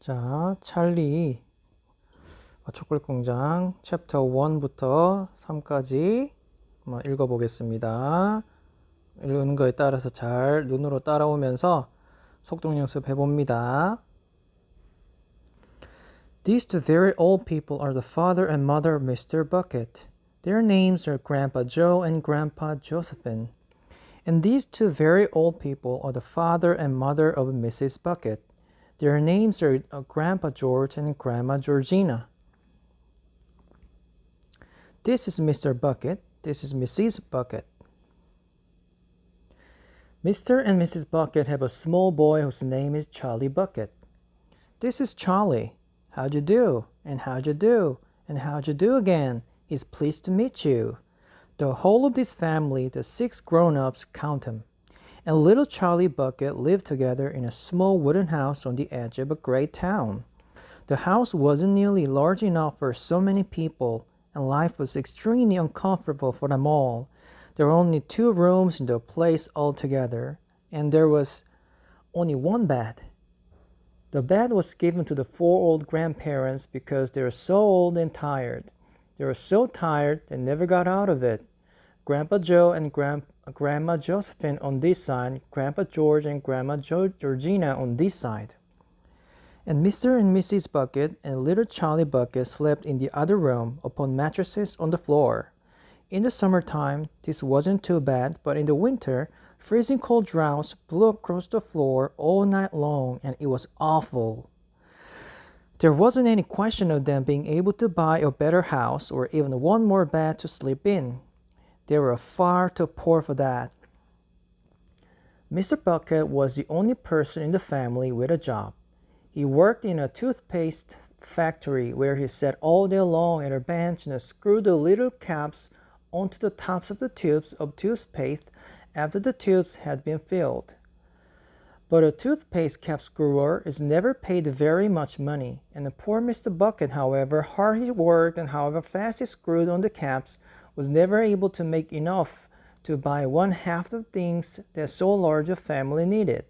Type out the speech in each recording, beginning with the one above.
자, 찰리 초콜릿 공장 챕터 1부터 3까지 한번 읽어보겠습니다. 읽는 거에 따라서 잘 눈으로 따라오면서 속독 연습해 봅니다. These two very old people are the father and mother of Mr. Bucket. Their names are Grandpa Joe and Grandpa Josephine. And these two very old people are the father and mother of Mrs. Bucket. Their names are Grandpa George and Grandma Georgina. This is Mr. Bucket. This is Mrs. Bucket. Mr. and Mrs. Bucket have a small boy whose name is Charlie Bucket. This is Charlie. How'd you do? And how'd you do? And how'd you do again? He's pleased to meet you. The whole of this family, the 6 grown-ups, count 'em, and little Charlie Bucket lived together in a small wooden house on the edge of a great town. The house wasn't nearly large enough for so many people, and life was extremely uncomfortable for them all. There were only 2 rooms in the place altogether, and there was only 1 bed. The bed was given to the 4 old grandparents because they were so old and tired. They were so tired they never got out of it. Grandpa Joe and Grandma Josephine on this side, Grandpa George and Grandma Georgina on this side. And Mr. and Mrs. Bucket and little Charlie Bucket slept in the other room upon mattresses on the floor. In the summertime, this wasn't too bad, but in the winter, freezing cold draughts blew across the floor all night long, and it was awful. There wasn't any question of them being able to buy a better house or even 1 more bed to sleep in. They were far too poor for that. Mr. Bucket was the only person in the family with a job. He worked in a toothpaste factory where he sat all day long at a bench and screwed the little caps onto the tops of the tubes of toothpaste after the tubes had been filled. But a toothpaste cap screwer is never paid very much money, and the poor Mr. Bucket, however hard he worked and however fast he screwed on the caps, was never able to make enough to buy 1/2 the things that so large a family needed.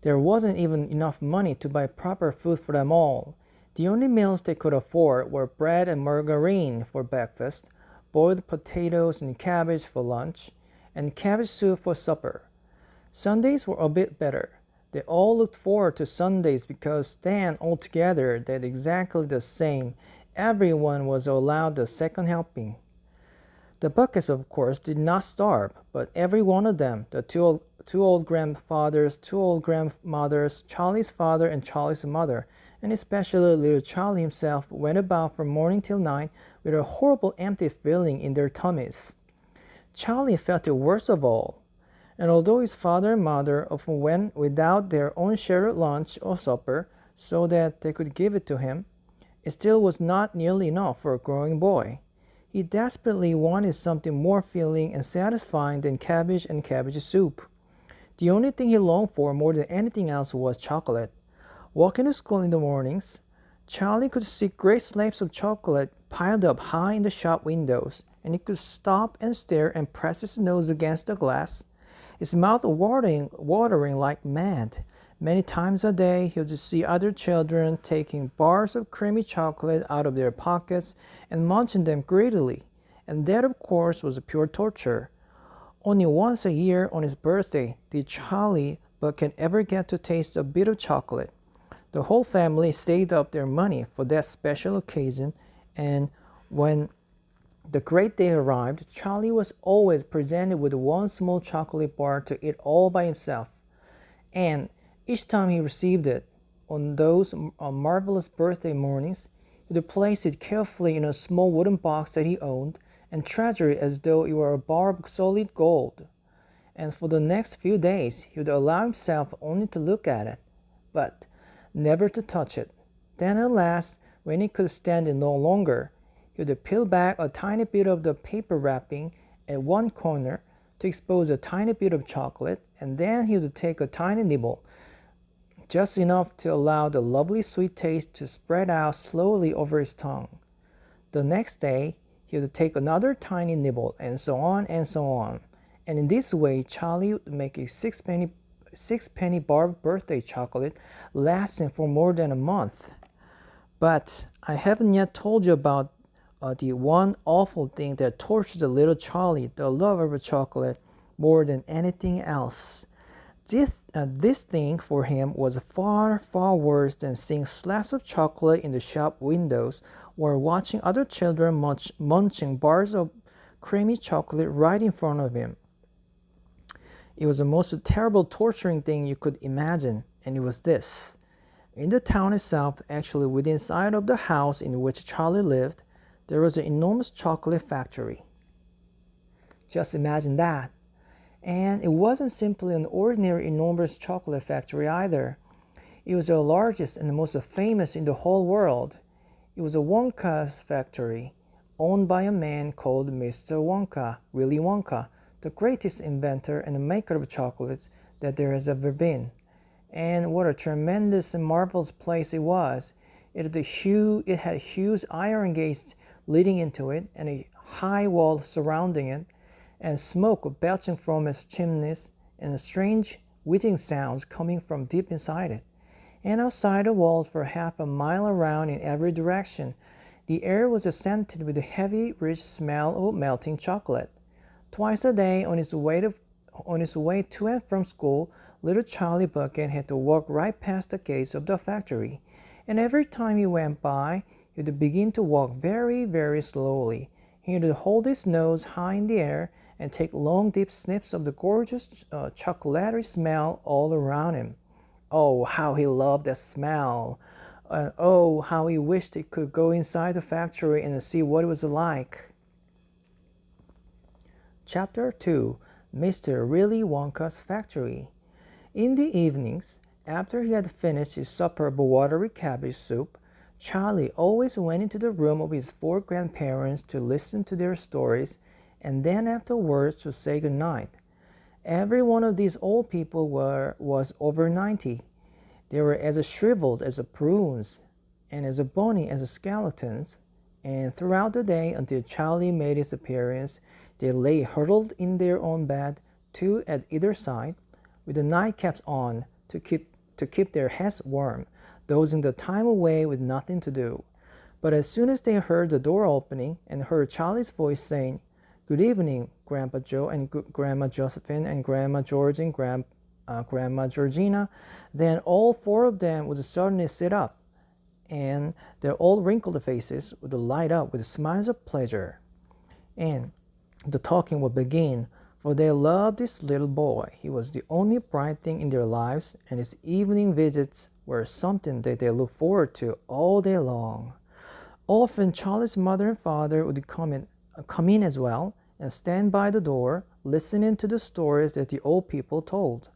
There wasn't even enough money to buy proper food for them all. The only meals they could afford were bread and margarine for breakfast, boiled potatoes and cabbage for lunch, and cabbage soup for supper. Sundays were a bit better. They all looked forward to Sundays because then altogether they did exactly the same. Everyone was allowed a second helping. The Buckets, of course, did not starve, but every one of them, the two old grandfathers, 2 old grandmothers, Charlie's father and Charlie's mother, and especially little Charlie himself, went about from morning till night with a horrible empty feeling in their tummies. Charlie felt it worst of all, and although his father and mother often went without their own share of lunch or supper so that they could give it to him, it still was not nearly enough for a growing boy. He desperately wanted something more filling and satisfying than cabbage and cabbage soup. The only thing he longed for more than anything else was chocolate. Walking to school in the mornings, Charlie could see great slabs of chocolate piled up high in the shop windows, and he could stop and stare and press his nose against the glass, his mouth watering like mad. Many times a day, he would see other children taking bars of creamy chocolate out of their pockets and munching them greedily, and that, of course, was pure torture. Only once a year on his birthday did Charlie Bucket ever get to taste a bit of chocolate. The whole family saved up their money for that special occasion, and when the great day arrived, Charlie was always presented with 1 small chocolate bar to eat all by himself. And each time he received it, on those marvelous birthday mornings, he would place it carefully in a small wooden box that he owned and treasure it as though it were a bar of solid gold. And for the next few days, he would allow himself only to look at it, but never to touch it. Then at last, when he could stand it no longer, he would peel back a tiny bit of the paper wrapping at one corner to expose a tiny bit of chocolate, and then he would take a tiny nibble, just enough to allow the lovely sweet taste to spread out slowly over his tongue. The next day, he would take another tiny nibble, and so on and so on. And in this way, Charlie would make a six-penny bar of birthday chocolate lasting for more than a month. But I haven't yet told you about the one awful thing that tortured the little Charlie, the lover of chocolate, more than anything else. This thing for him was far, far worse than seeing slabs of chocolate in the shop windows or watching other children munching bars of creamy chocolate right in front of him. It was the most terrible, torturing thing you could imagine, and it was this. In the town itself, actually within sight of the house in which Charlie lived, there was an enormous chocolate factory. Just imagine that. And it wasn't simply an ordinary enormous chocolate factory either. It was the largest and the most famous in the whole world. It was a Wonka's factory, owned by a man called Mr. Wonka, Willy Wonka, the greatest inventor and maker of chocolates that there has ever been. And what a tremendous and marvelous place it was. It had huge iron gates leading into it and a high wall surrounding it, and smoke belching from its chimneys, and strange whizzing sounds coming from deep inside it. And outside the walls for half a mile around in every direction, the air was scented with the heavy, rich smell of melting chocolate. Twice a day on his way to and from school, little Charlie Bucket had to walk right past the gates of the factory, and every time he went by, he would begin to walk very, very slowly. He would hold his nose high in the air and take long, deep sniffs of the gorgeous chocolatey smell all around him. Oh, how he loved that smell! Oh, how he wished he could go inside the factory and see what it was like. Chapter 2. Mr. Willy Wonka's Factory. In the evenings, after he had finished his supper of watery cabbage soup, Charlie always went into the room of his four grandparents to listen to their stories, and then afterwards to say good night. Every one of these old people was over 90. They were as shriveled as prunes, and as bony as skeletons, and throughout the day until Charlie made his appearance, they lay huddled in their own bed, two at either side, with the nightcaps on to keep their heads warm, dozing the time away with nothing to do. But as soon as they heard the door opening and heard Charlie's voice saying, "Good evening, Grandpa Joe and Grandma Josephine and Grandma George and Grandma Georgina," then all four of them would suddenly sit up, and their old wrinkled faces would light up with smiles of pleasure. And the talking would begin, for they loved this little boy. He was the only bright thing in their lives, and his evening visits were something that they looked forward to all day long. Often Charlie's mother and father would come in as well, and stand by the door, listening to the stories that the old people told.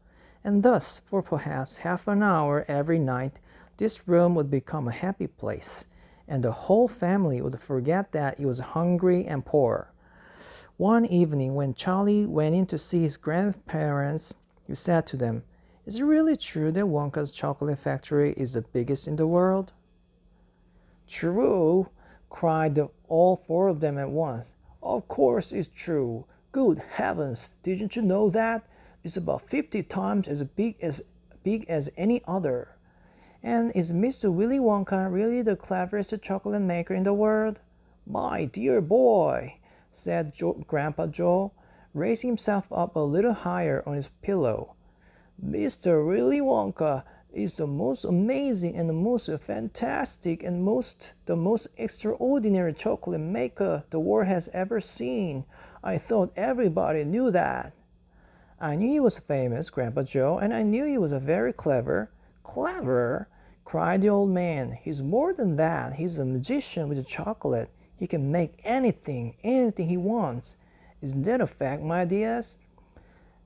And thus, for perhaps half an hour every night, this room would become a happy place, and the whole family would forget that it was hungry and poor. One evening, when Charlie went in to see his grandparents, he said to them, "Is it really true that Wonka's chocolate factory is the biggest in the world?" "True!" cried all four of them at once. "Of course it's true. Good heavens, didn't you know that? It's about 50 times as big as any other." "And is Mr. Willy Wonka really the cleverest chocolate maker in the world?" "My dear boy," said Grandpa Joe, raising himself up a little higher on his pillow, "Mr. Willy Wonka is the most amazing and the most fantastic and the most extraordinary chocolate maker the world has ever seen. I thought everybody knew that." "I knew he was famous, Grandpa Joe, and I knew he was very clever." "Clever?" cried the old man. "He's more than that. He's a magician with chocolate. He can make anything he wants. Isn't that a fact, my dears?"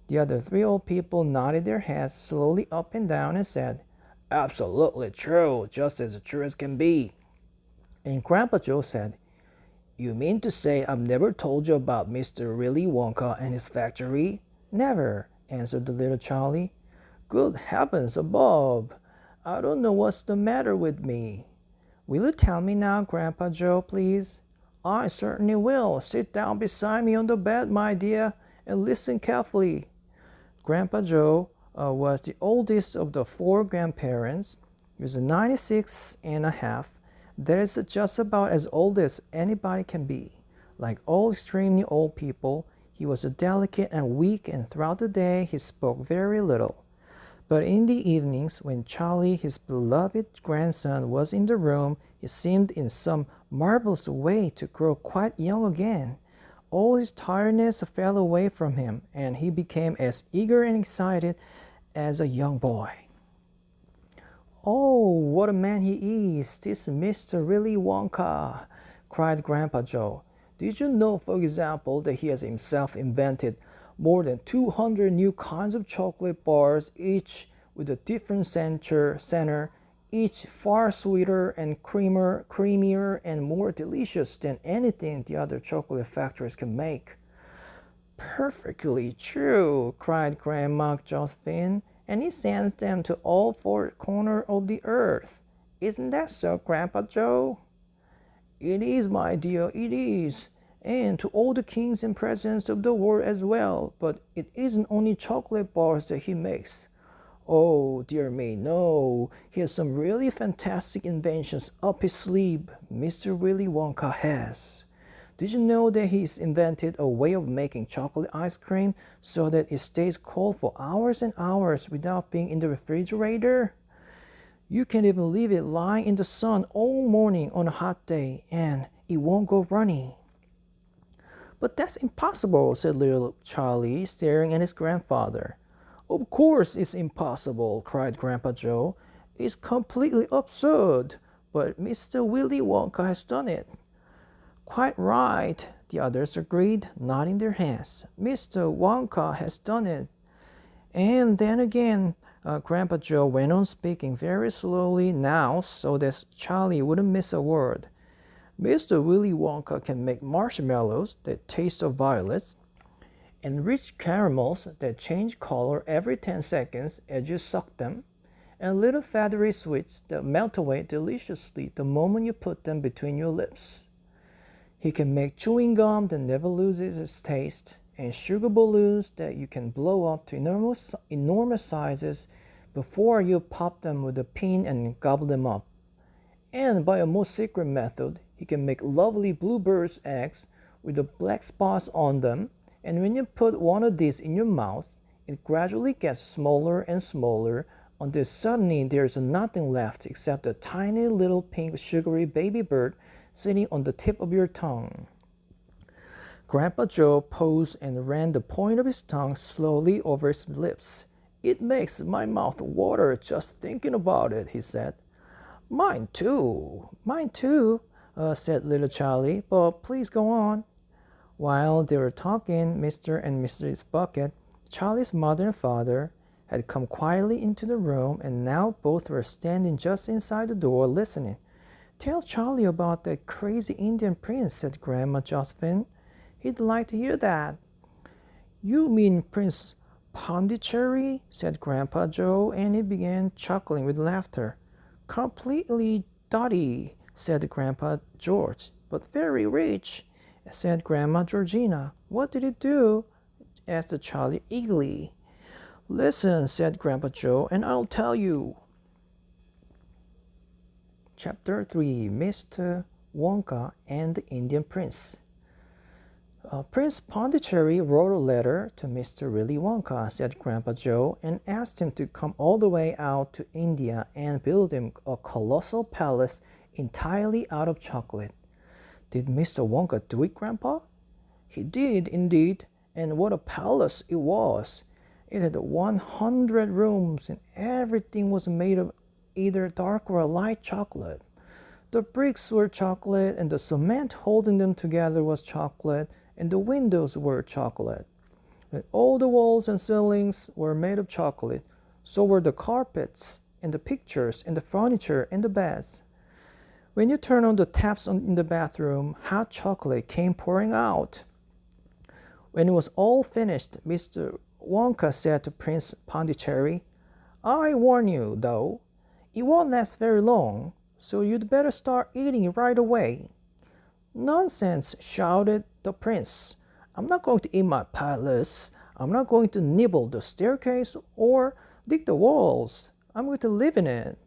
The other three old people nodded their heads slowly up and down and said, "Absolutely true, just as true as can be." And Grandpa Joe said, "You mean to say I've never told you about Mr. Willy Wonka and his factory?" "Never," answered the little Charlie. "Good heavens above! I don't know what's the matter with me." "Will you tell me now, Grandpa Joe, please?" "I certainly will. Sit down beside me on the bed, my dear, and listen carefully." Grandpa Joe was the oldest of the four grandparents. He was 96 and a half. That is just about as old as anybody can be. Like all extremely old people, he was delicate and weak, and throughout the day he spoke very little. But in the evenings, when Charlie, his beloved grandson, was in the room, he seemed in some marvelous way to grow quite young again. All his tiredness fell away from him, and he became as eager and excited as a young boy. "Oh, what a man he is, this Mr. Willy Wonka!" cried Grandpa Joe. "Did you know, for example, that he has himself invented more than 200 new kinds of chocolate bars, each with a different center, each far sweeter and creamier and more delicious than anything the other chocolate factories can make?" "Perfectly true," cried Grandma Josephine, "and he sends them to all four corners of the earth. Isn't that so, Grandpa Joe?" "It is, my dear, it is. And to all the kings and presidents of the world as well. But it isn't only chocolate bars that he makes. Oh, dear me, no. He has some really fantastic inventions up his sleeve, Mr. Willy Wonka has. Did you know that he's invented a way of making chocolate ice cream so that it stays cold for hours and hours without being in the refrigerator? You can even leave it lying in the sun all morning on a hot day and it won't go runny." "But that's impossible," said little Charlie, staring at his grandfather. "Of course it's impossible," cried Grandpa Joe. "It's completely absurd. But Mr. Willy Wonka has done it." "Quite right," the others agreed, nodding their heads. "Mr. Wonka has done it." And then again, Grandpa Joe went on speaking very slowly now so that Charlie wouldn't miss a word. "Mr. Willy Wonka can make marshmallows that taste of violets, and rich caramels that change color every 10 seconds as you suck them, and little feathery sweets that melt away deliciously the moment you put them between your lips. He can make chewing gum that never loses its taste, and sugar balloons that you can blow up to enormous sizes before you pop them with a pin and gobble them up. And by a most secret method, he can make lovely bluebirds' eggs with the black spots on them, and when you put one of these in your mouth, it gradually gets smaller and smaller until suddenly there's nothing left except a tiny little pink sugary baby bird sitting on the tip of your tongue." Grandpa Joe paused and ran the point of his tongue slowly over his lips. "It makes my mouth water just thinking about it," he said. Mine too, said little Charlie, "but please go on." While they were talking, Mr. and Mrs. Bucket, Charlie's mother and father, had come quietly into the room, and now both were standing just inside the door listening. "Tell Charlie about that crazy Indian prince," said Grandma Josephine. "He'd like to hear that." "You mean Prince Pondicherry?" said Grandpa Joe, and he began chuckling with laughter. "Completely dotty," said Grandpa George. "But very rich," said Grandma Georgina. "What did he do?" asked Charlie eagerly. "Listen," said Grandpa Joe, "and I'll tell you." Chapter 3, Mr. Wonka and the Indian Prince. Prince Pondicherry wrote a letter to Mr. Willy Wonka, said Grandpa Joe, and asked him to come all the way out to India and build him a colossal palace entirely out of chocolate. "Did Mr. Wonka do it, Grandpa?" "He did, indeed, and what a palace it was! It had 100 rooms, and everything was made of either dark or light chocolate. The bricks were chocolate, and the cement holding them together was chocolate, and the windows were chocolate. And all the walls and ceilings were made of chocolate. So were the carpets, and the pictures, and the furniture, and the beds. When you turned on the taps in the bathroom, hot chocolate came pouring out." When it was all finished, Mr. Wonka said to Prince Pondicherry, "I warn you, though, it won't last very long, so you'd better start eating it right away." "Nonsense!" shouted the prince. "I'm not going to eat my palace. I'm not going to nibble the staircase or dig the walls. I'm going to live in it.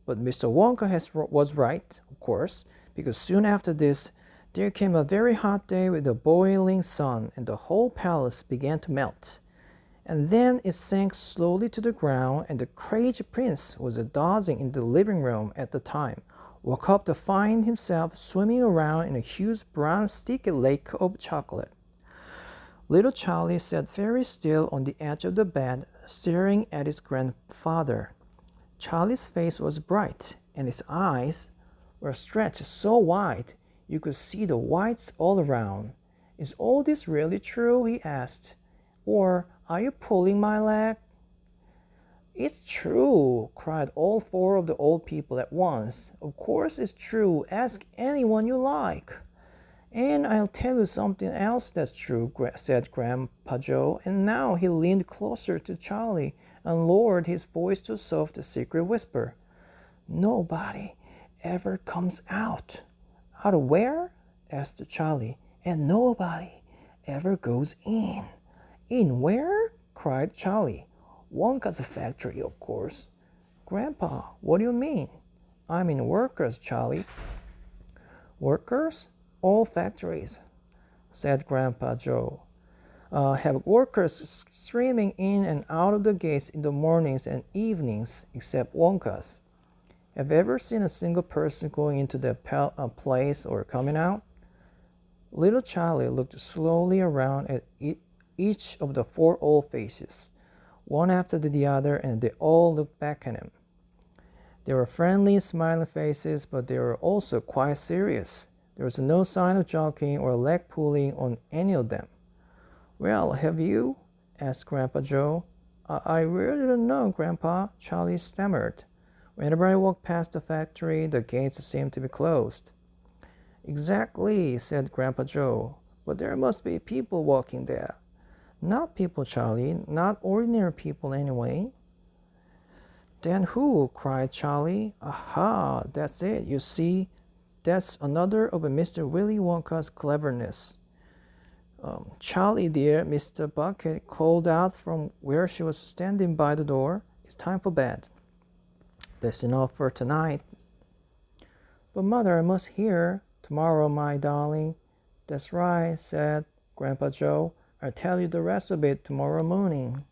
But Mr. Wonka was right, of course, because soon after this, there came a very hot day with a boiling sun, and the whole palace began to melt. And then it sank slowly to the ground, and the crazy prince was dozing in the living room at the time, woke up to find himself swimming around in a huge brown sticky lake of chocolate. Little Charlie sat very still on the edge of the bed, staring at his grandfather. Charlie's face was bright, and his eyes were stretched so wide you could see the whites all around. Is all this really true? He asked. Or are you pulling my leg? It's true, cried all four of the old people at once. Of course it's true. Ask anyone you like. And I'll tell you something else that's true, said Grandpa Joe, and now he leaned closer to Charlie and lowered his voice to a soft, secret whisper. Nobody ever comes out. Out of where? Asked Charlie. And nobody ever goes in. In where? Cried Charlie. Wonka's factory, of course. Grandpa, what do you mean? I mean workers, Charlie. Workers? All factories, said Grandpa Joe, have workers streaming in and out of the gates in the mornings and evenings, except Wonka's. Have you ever seen a single person going into that place or coming out? Little Charlie looked slowly around at each of the four old faces, one after the other, and they all looked back at him. They were friendly, smiling faces, but they were also quite serious. There was no sign of joking or leg pulling on any of them. Well, have you? Asked Grandpa Joe. I really don't know, Grandpa, Charlie stammered. Whenever I walk past the factory, the gates seem to be closed. Exactly, said Grandpa Joe. But there must be people walking there. Not people, Charlie. Not ordinary people, anyway. Then who? Cried Charlie. Aha, that's it. You see, that's another of Mr. Willy Wonka's cleverness. Charlie, dear, Mr. Bucket called out from where she was standing by the door. It's time for bed. That's enough for tonight. But Mother, I must hear. Tomorrow, my darling. That's right, said Grandpa Joe. I'll tell you the rest of it tomorrow morning.